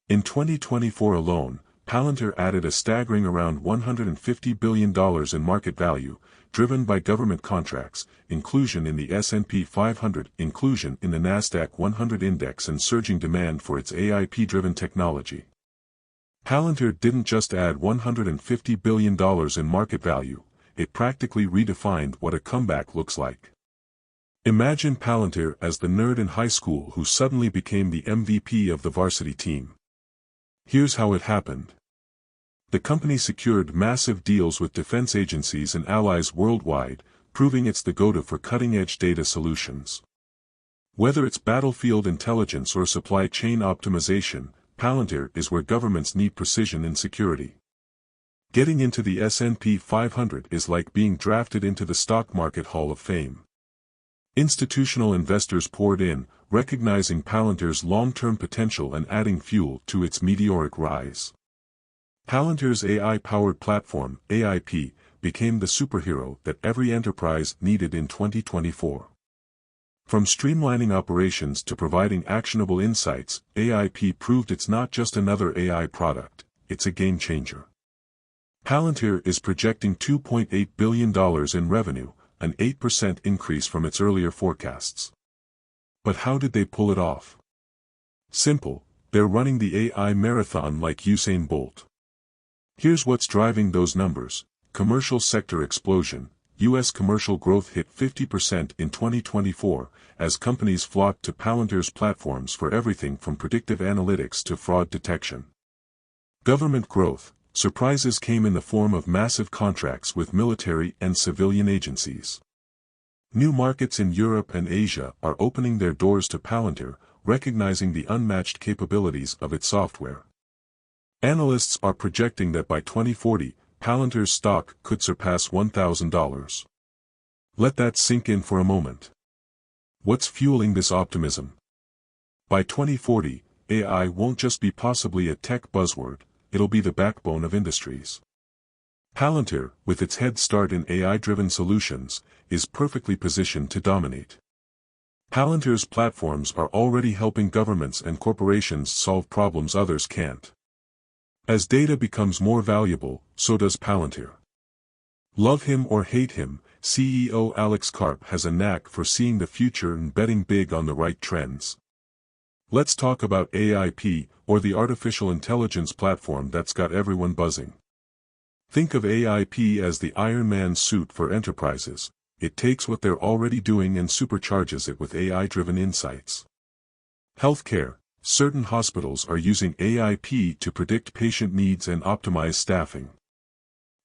In 2024 alone, Palantir added a staggering around $150 billion in market value, driven by government contracts, inclusion in the S&P 500, inclusion in the Nasdaq 100 index and surging demand for its AI-driven technology. Palantir didn't just add $150 billion in market value, it practically redefined what a comeback looks like. Imagine Palantir as the nerd in high school who suddenly became the MVP of the varsity team. Here's how it happened. The company secured massive deals with defense agencies and allies worldwide, proving it's the go-to for cutting-edge data solutions. Whether it's battlefield intelligence or supply chain optimization, Palantir is where governments need precision in security. Getting into the S&P 500 is like being drafted into the stock market Hall of Fame. Institutional investors poured in, recognizing Palantir's long-term potential and adding fuel to its meteoric rise. Palantir's AI-powered platform, AIP, became the superhero that every enterprise needed in 2024. From streamlining operations to providing actionable insights, AIP proved it's not just another AI product, it's a game-changer. Palantir is projecting $2.8 billion in revenue, an 8% increase from its earlier forecasts. But how did they pull it off? Simple, they're running the AI marathon like Usain Bolt. Here's what's driving those numbers. Commercial sector explosion. U.S. commercial growth hit 50% in 2024, as companies flocked to Palantir's platforms for everything from predictive analytics to fraud detection. Government growth. Surprises came in the form of massive contracts with military and civilian agencies. New markets in Europe and Asia are opening their doors to Palantir, recognizing the unmatched capabilities of its software. Analysts are projecting that by 2040, Palantir's stock could surpass $1,000. Let that sink in for a moment. What's fueling this optimism? By 2040, AI won't just be possibly a tech buzzword, it'll be the backbone of industries. Palantir, with its head start in AI-driven solutions, is perfectly positioned to dominate. Palantir's platforms are already helping governments and corporations solve problems others can't. As data becomes more valuable, so does Palantir. Love him or hate him, CEO Alex Karp has a knack for seeing the future and betting big on the right trends. Let's talk about AIP, or the artificial intelligence platform that's got everyone buzzing. Think of AIP as the Iron Man suit for enterprises. It takes what they're already doing and supercharges it with AI-driven insights. Healthcare. Certain hospitals are using AIP to predict patient needs and optimize staffing.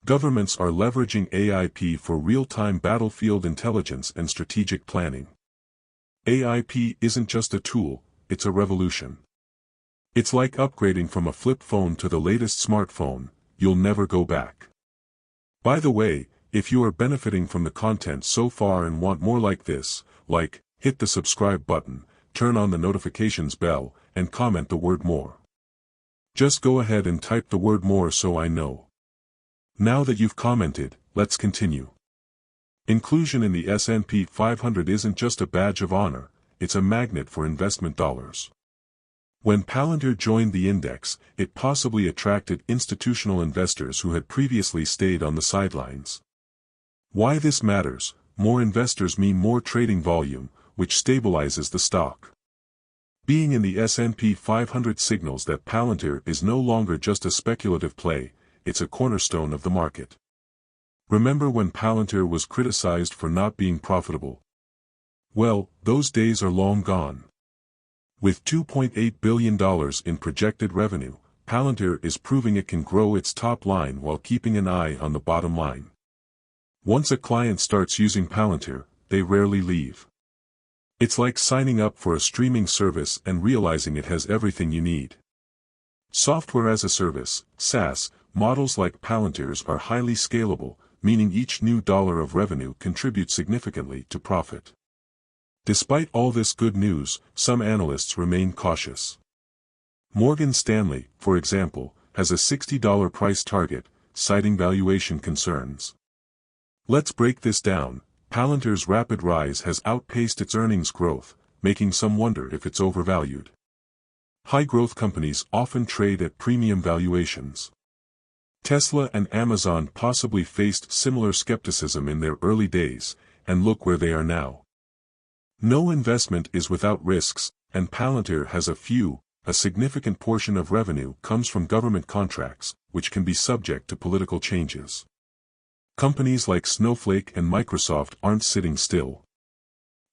Governments are leveraging AIP for real-time battlefield intelligence and strategic planning. AIP isn't just a tool, it's a revolution. It's like upgrading from a flip phone to the latest smartphone, you'll never go back. By the way, if you are benefiting from the content so far and want more like this, hit the subscribe button, turn on the notifications bell, and comment the word more. Just go ahead and type the word more so I know. Now that you've commented, let's continue. Inclusion in the S&P 500 isn't just a badge of honor, it's a magnet for investment dollars. When Palantir joined the index, it possibly attracted institutional investors who had previously stayed on the sidelines. Why this matters: more investors mean more trading volume, which stabilizes the stock. Being in the S&P 500 signals that Palantir is no longer just a speculative play, it's a cornerstone of the market. Remember when Palantir was criticized for not being profitable? Well, those days are long gone. With $2.8 billion in projected revenue, Palantir is proving it can grow its top line while keeping an eye on the bottom line. Once a client starts using Palantir, they rarely leave. It's like signing up for a streaming service and realizing it has everything you need. Software as a service, SaaS, models like Palantir's are highly scalable, meaning each new dollar of revenue contributes significantly to profit. Despite all this good news, some analysts remain cautious. Morgan Stanley, for example, has a $60 price target, citing valuation concerns. Let's break this down. Palantir's rapid rise has outpaced its earnings growth, making some wonder if it's overvalued. High-growth companies often trade at premium valuations. Tesla and Amazon possibly faced similar skepticism in their early days, and look where they are now. No investment is without risks, and Palantir has a few. A significant portion of revenue comes from government contracts, which can be subject to political changes. Companies like Snowflake and Microsoft aren't sitting still.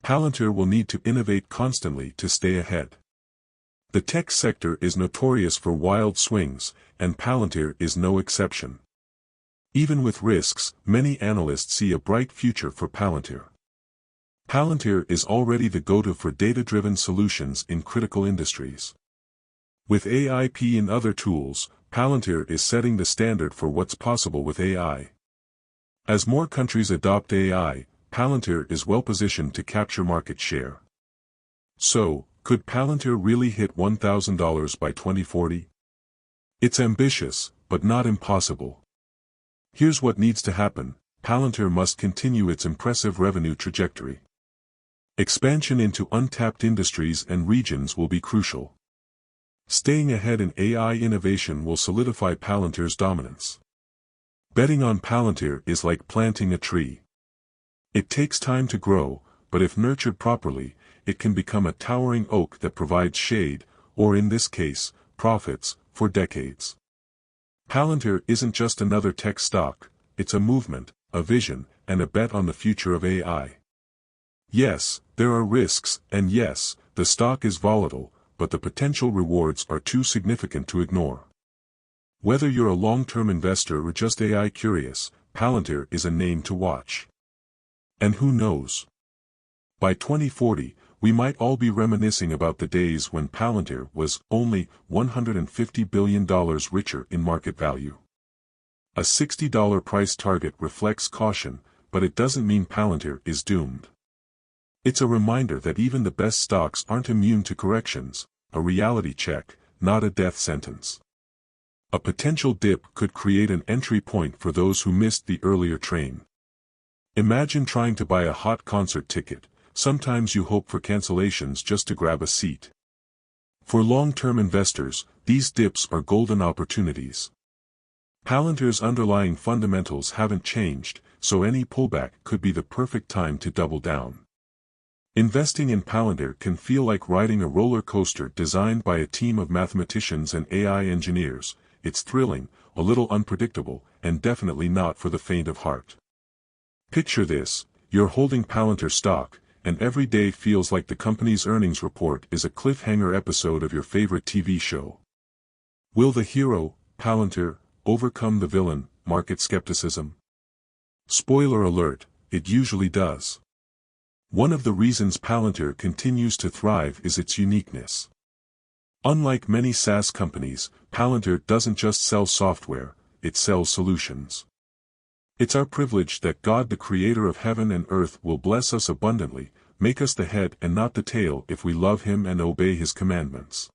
Palantir will need to innovate constantly to stay ahead. The tech sector is notorious for wild swings, and Palantir is no exception. Even with risks, many analysts see a bright future for Palantir. Palantir is already the go-to for data-driven solutions in critical industries. With AIP and other tools, Palantir is setting the standard for what's possible with AI. As more countries adopt AI, Palantir is well positioned to capture market share. So, could Palantir really hit $1,000 by 2040? It's ambitious, but not impossible. Here's what needs to happen: Palantir must continue its impressive revenue trajectory. Expansion into untapped industries and regions will be crucial. Staying ahead in AI innovation will solidify Palantir's dominance. Betting on Palantir is like planting a tree. It takes time to grow, but if nurtured properly, it can become a towering oak that provides shade, or in this case, profits, for decades. Palantir isn't just another tech stock, it's a movement, a vision, and a bet on the future of AI. Yes, there are risks, and yes, the stock is volatile, but the potential rewards are too significant to ignore. Whether you're a long-term investor or just AI curious, Palantir is a name to watch. And who knows? By 2040, we might all be reminiscing about the days when Palantir was only $150 billion richer in market value. A $60 price target reflects caution, but it doesn't mean Palantir is doomed. It's a reminder that even the best stocks aren't immune to corrections, a reality check, not a death sentence. A potential dip could create an entry point for those who missed the earlier train. Imagine trying to buy a hot concert ticket. Sometimes you hope for cancellations just to grab a seat. For long-term investors, these dips are golden opportunities. Palantir's underlying fundamentals haven't changed, so any pullback could be the perfect time to double down. Investing in Palantir can feel like riding a roller coaster designed by a team of mathematicians and AI engineers. It's thrilling, a little unpredictable, and definitely not for the faint of heart. Picture this: you're holding Palantir stock, and every day feels like the company's earnings report is a cliffhanger episode of your favorite TV show. Will the hero, Palantir, overcome the villain, market skepticism? Spoiler alert, it usually does. One of the reasons Palantir continues to thrive is its uniqueness. Unlike many SaaS companies, Palantir doesn't just sell software, it sells solutions. It's our privilege that God, the creator of heaven and earth, will bless us abundantly, make us the head and not the tail if we love Him and obey His commandments.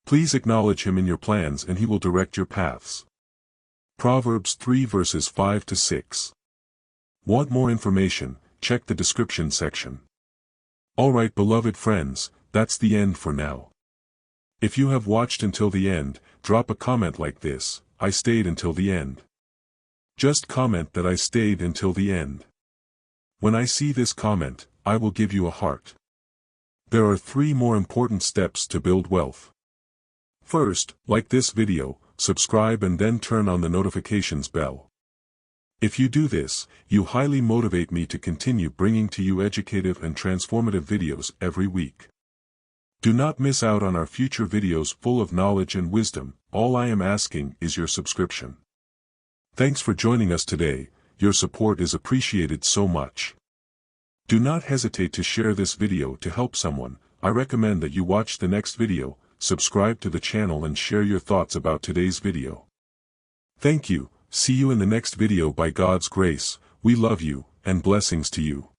Please acknowledge Him in your plans and He will direct your paths. Proverbs 3 verses 5 to 6. Want more information? Check the description section. Alright, beloved friends, that's the end for now. If you have watched until the end, drop a comment like this: I stayed until the end. Just comment that I stayed until the end. When I see this comment, I will give you a heart. There are 3 more important steps to build wealth. First, like this video, subscribe and then turn on the notifications bell. If you do this, you highly motivate me to continue bringing to you educative and transformative videos every week. Do not miss out on our future videos full of knowledge and wisdom. All I am asking is your subscription. Thanks for joining us today. Your support is appreciated so much. Do not hesitate to share this video to help someone. I recommend that you watch the next video, subscribe to the channel and share your thoughts about today's video. Thank you. See you in the next video by God's grace. We love you, and blessings to you.